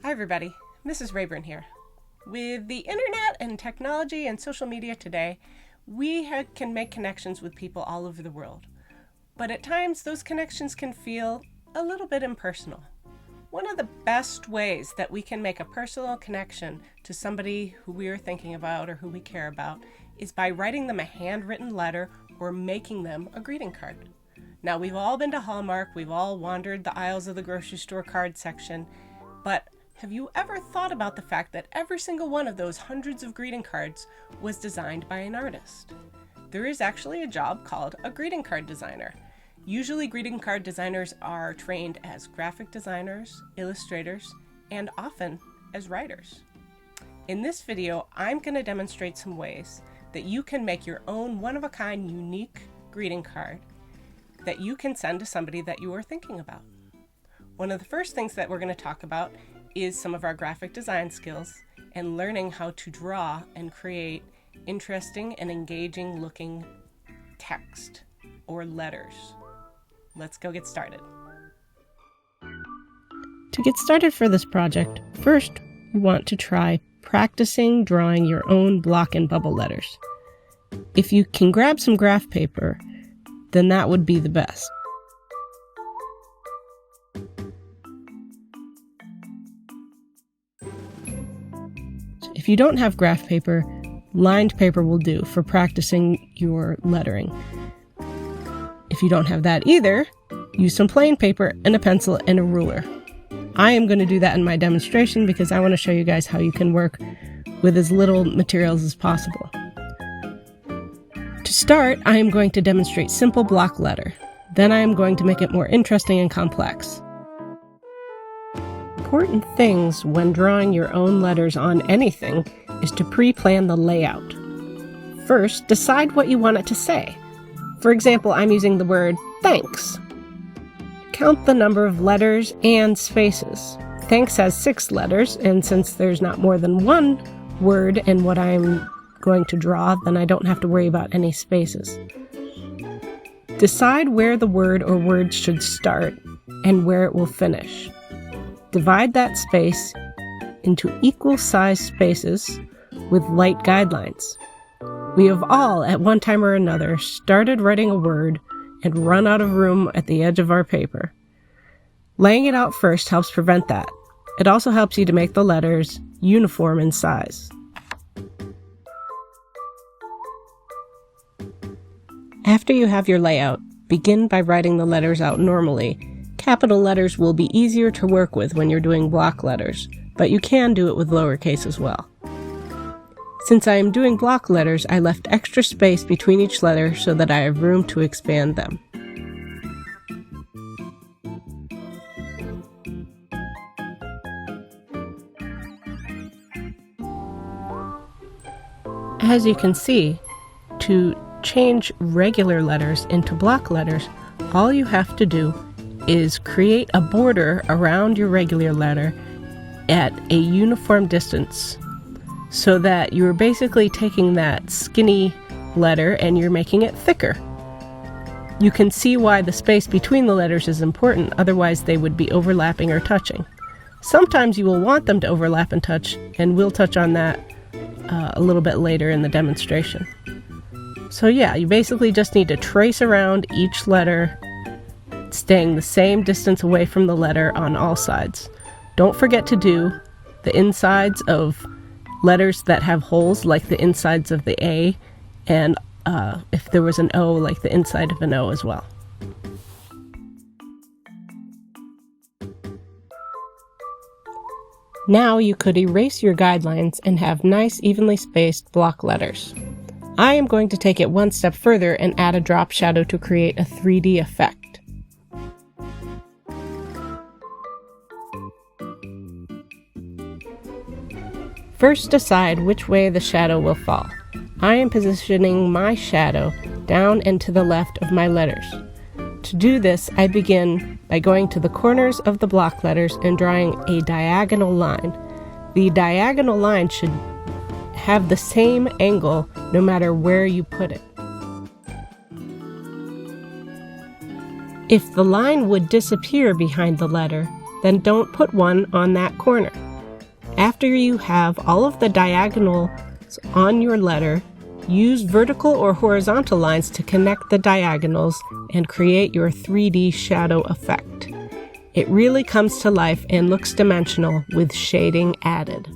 Hi everybody, Mrs. Rayburn here. With the internet and technology and social media today, we can make connections with people all over the world. But at times, those connections can feel a little bit impersonal. One of the best ways that we can make a personal connection to somebody who we are thinking about or who we care about is by writing them a handwritten letter or making them a greeting card. Now, we've all been to Hallmark, we've all wandered the aisles of the grocery store card section, but have you ever thought about the fact that every single one of those hundreds of greeting cards was designed by an artist? There is actually a job called a greeting card designer. Usually greeting card designers are trained as graphic designers, illustrators, and often as writers. In this video, I'm going to demonstrate some ways that you can make your own one-of-a-kind unique greeting card that you can send to somebody that you are thinking about. One of the first things that we're going to talk about is some of our graphic design skills and learning how to draw and create interesting and engaging looking text or letters. Let's go get started. To get started for this project, first you want to try practicing drawing your own block and bubble letters. If you can grab some graph paper, then that would be the best. If you don't have graph paper, lined paper will do for practicing your lettering. If you don't have that either, use some plain paper and a pencil and a ruler. I am going to do that in my demonstration because I want to show you guys how you can work with as little materials as possible. To start, I am going to demonstrate simple block letter. Then I am going to make it more interesting and complex. Important things when drawing your own letters on anything is to pre-plan the layout. First, decide what you want it to say. For example, I'm using the word thanks. Count the number of letters and spaces. Thanks has 6 letters, and since there's not more than one word in what I'm going to draw, then I don't have to worry about any spaces. Decide where the word or words should start and where it will finish. Divide that space into equal-sized spaces with light guidelines. We have all, at one time or another, started writing a word and run out of room at the edge of our paper. Laying it out first helps prevent that. It also helps you to make the letters uniform in size. After you have your layout, begin by writing the letters out normally. Capital letters will be easier to work with when you're doing block letters, but you can do it with lowercase as well. Since I am doing block letters, I left extra space between each letter so that I have room to expand them. As you can see, to change regular letters into block letters, all you have to do is create a border around your regular letter at a uniform distance so that you're basically taking that skinny letter and you're making it thicker. You can see why the space between the letters is important, otherwise they would be overlapping or touching. Sometimes you will want them to overlap and touch, and we'll touch on that a little bit later in the demonstration. So yeah, you basically just need to trace around each letter, staying the same distance away from the letter on all sides. Don't forget to do the insides of letters that have holes, like the insides of the A, and if there was an O, like the inside of an O as well. Now you could erase your guidelines and have nice, evenly spaced block letters. I am going to take it one step further and add a drop shadow to create a 3D effect. First, decide which way the shadow will fall. I am positioning my shadow down and to the left of my letters. To do this, I begin by going to the corners of the block letters and drawing a diagonal line. The diagonal line should have the same angle no matter where you put it. If the line would disappear behind the letter, then don't put one on that corner. After you have all of the diagonals on your letter, use vertical or horizontal lines to connect the diagonals and create your 3D shadow effect. It really comes to life and looks dimensional with shading added.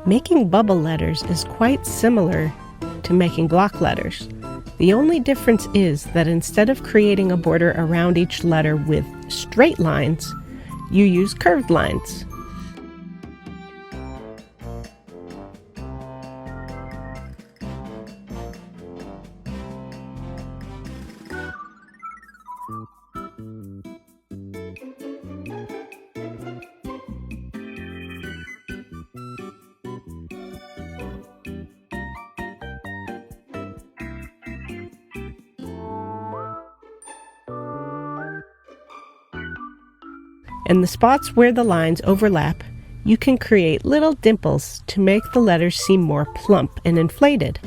Making bubble letters is quite similar to making block letters. The only difference is that instead of creating a border around each letter with straight lines, you use curved lines. And the spots where the lines overlap, you can create little dimples to make the letters seem more plump and inflated.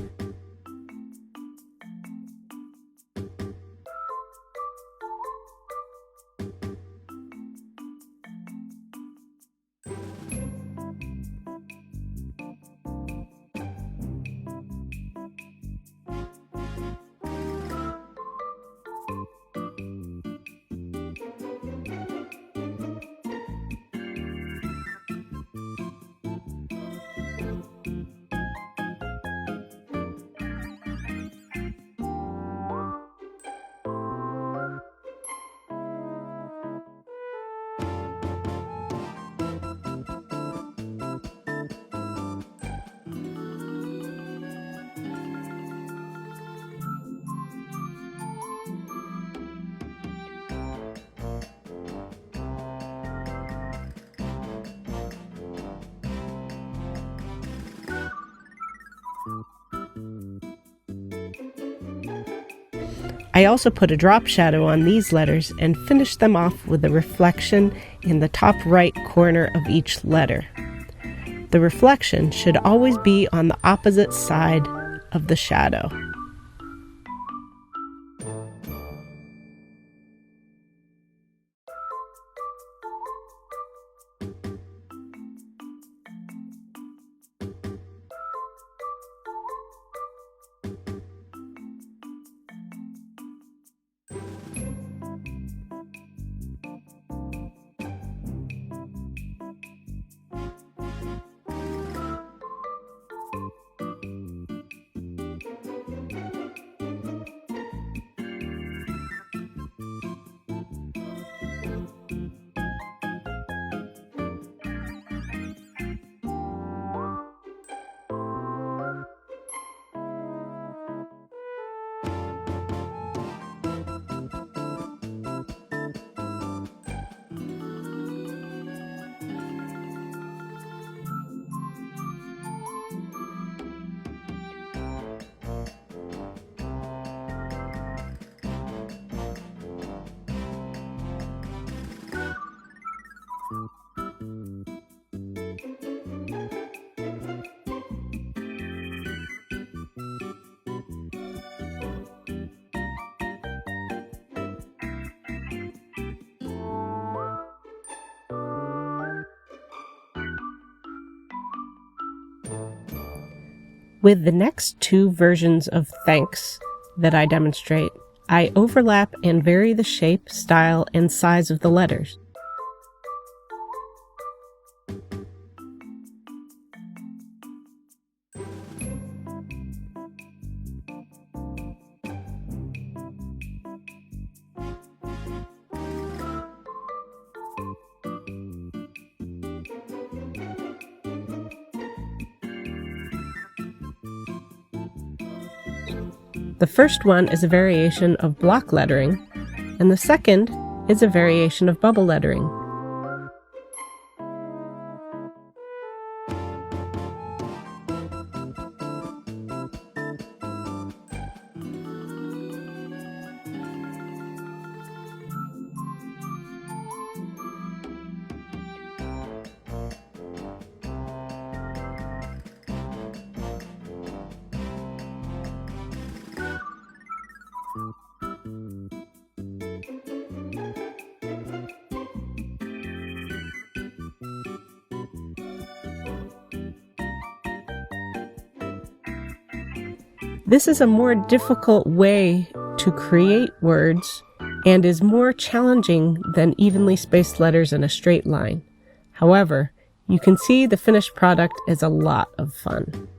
I also put a drop shadow on these letters and finished them off with a reflection in the top right corner of each letter. The reflection should always be on the opposite side of the shadow. With the next two versions of thanks that I demonstrate, I overlap and vary the shape, style, and size of the letters. The first one is a variation of block lettering, and the second is a variation of bubble lettering. This is a more difficult way to create words and is more challenging than evenly spaced letters in a straight line. However, you can see the finished product is a lot of fun.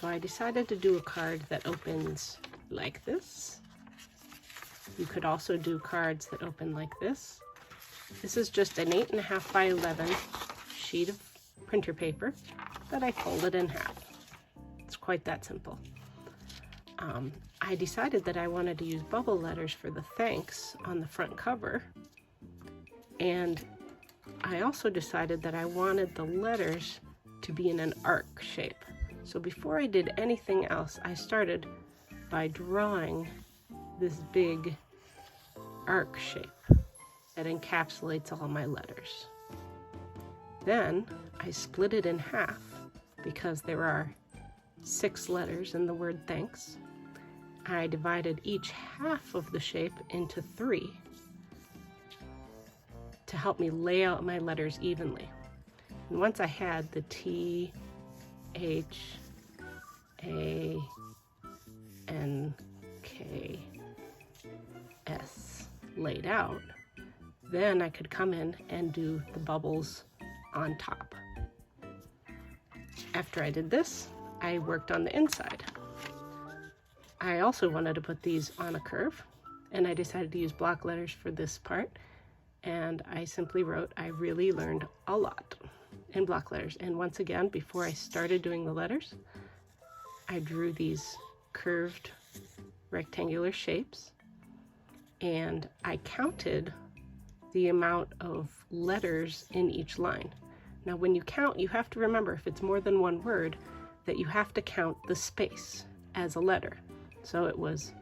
So I decided to do a card that opens like this. You could also do cards that open like this. This is just an 8.5 by 11 sheet of printer paper that I folded in half. It's quite that simple. I decided that I wanted to use bubble letters for the thanks on the front cover, and I also decided that I wanted the letters to be in an arc shape. So before I did anything else, I started by drawing this big arc shape that encapsulates all my letters. Then I split it in half because there are 6 letters in the word thanks. I divided each half of the shape into 3 to help me lay out my letters evenly. And once I had the T, H, A, N, K, S laid out, then I could come in and do the bubbles on top. After I did this, I worked on the inside. I also wanted to put these on a curve, and I decided to use block letters for this part. And I simply wrote, "I really learned a lot," in block letters. And once again, before I started doing the letters, I drew these curved rectangular shapes, and I counted the amount of letters in each line. Now, when you count, you have to remember, if it's more than one word, that you have to count the space as a letter. So it was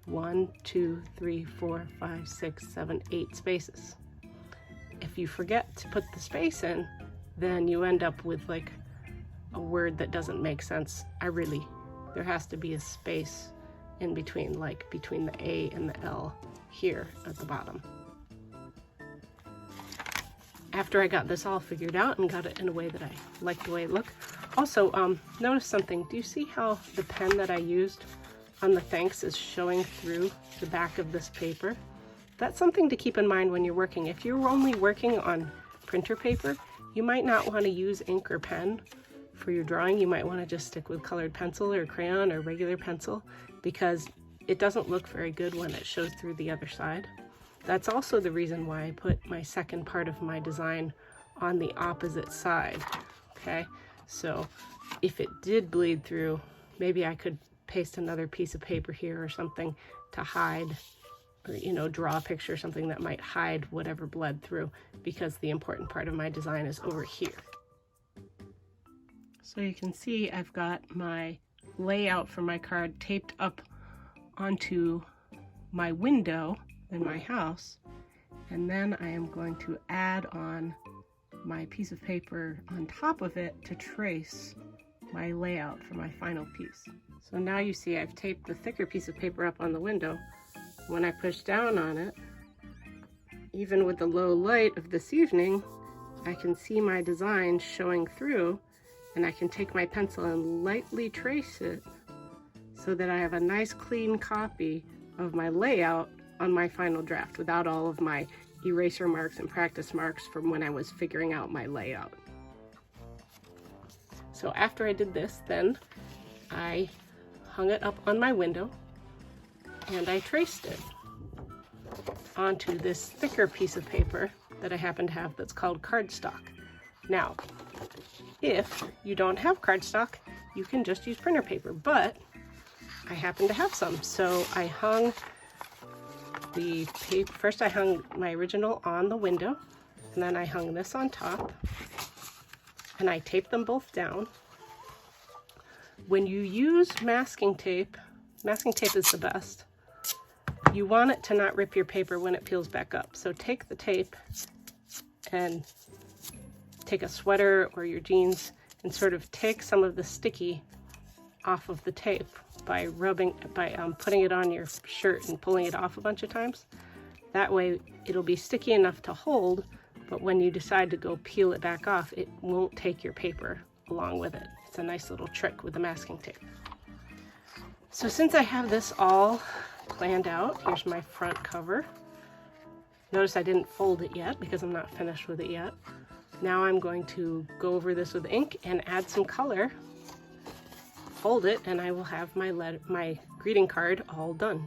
1, 2, 3, 4, 5, 6, 7, 8 spaces. If you forget to put the space in, then you end up with like a word that doesn't make sense. There has to be a space in between, like between the A and the L here at the bottom. After I got this all figured out and got it in a way that I liked the way it looked. Also, notice something. Do you see how the pen that I used on the thanks is showing through the back of this paper? That's something to keep in mind when you're working. If you're only working on printer paper, you might not want to use ink or pen for your drawing. You might want to just stick with colored pencil or crayon or regular pencil, because it doesn't look very good when it shows through the other side. That's also the reason why I put my second part of my design on the opposite side, okay? So if it did bleed through, maybe I could paste another piece of paper here or something to hide, or, you know, draw a picture or something that might hide whatever bled through, because the important part of my design is over here. So you can see I've got my layout for my card taped up onto my window in my house, and then I am going to add on my piece of paper on top of it to trace my layout for my final piece. So now you see I've taped the thicker piece of paper up on the window. When I push down on it, even with the low light of this evening, I can see my design showing through, and I can take my pencil and lightly trace it so that I have a nice clean copy of my layout on my final draft without all of my eraser marks and practice marks from when I was figuring out my layout. So after I did this, then I hung it up on my window and I traced it onto this thicker piece of paper that I happen to have that's called cardstock. Now, if you don't have cardstock, you can just use printer paper, but I happen to have some. So I hung the paper, first I hung my original on the window, and then I hung this on top, and I taped them both down. When you use masking tape is the best. You want it to not rip your paper when it peels back up. So take the tape and take a sweater or your jeans and sort of take some of the sticky off of the tape by putting it on your shirt and pulling it off a bunch of times. That way it'll be sticky enough to hold, but when you decide to go peel it back off, it won't take your paper along with it. It's a nice little trick with the masking tape. So since I have this all planned out, here's my front cover. Notice I didn't fold it yet because I'm not finished with it yet. Now I'm going to go over this with ink and add some color, fold it, and I will have my greeting card all done.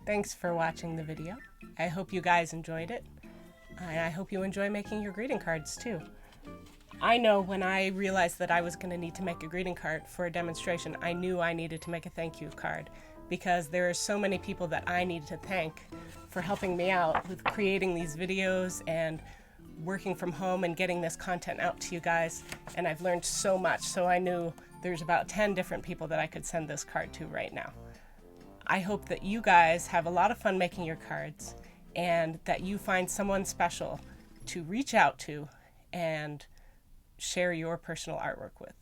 Thanks for watching the video. I hope you guys enjoyed it. And I hope you enjoy making your greeting cards too. I know when I realized that I was going to need to make a greeting card for a demonstration, I knew I needed to make a thank you card because there are so many people that I need to thank for helping me out with creating these videos and working from home and getting this content out to you guys. And I've learned so much, so I knew there's about 10 different people that I could send this card to right now. I hope that you guys have a lot of fun making your cards and that you find someone special to reach out to and share your personal artwork with.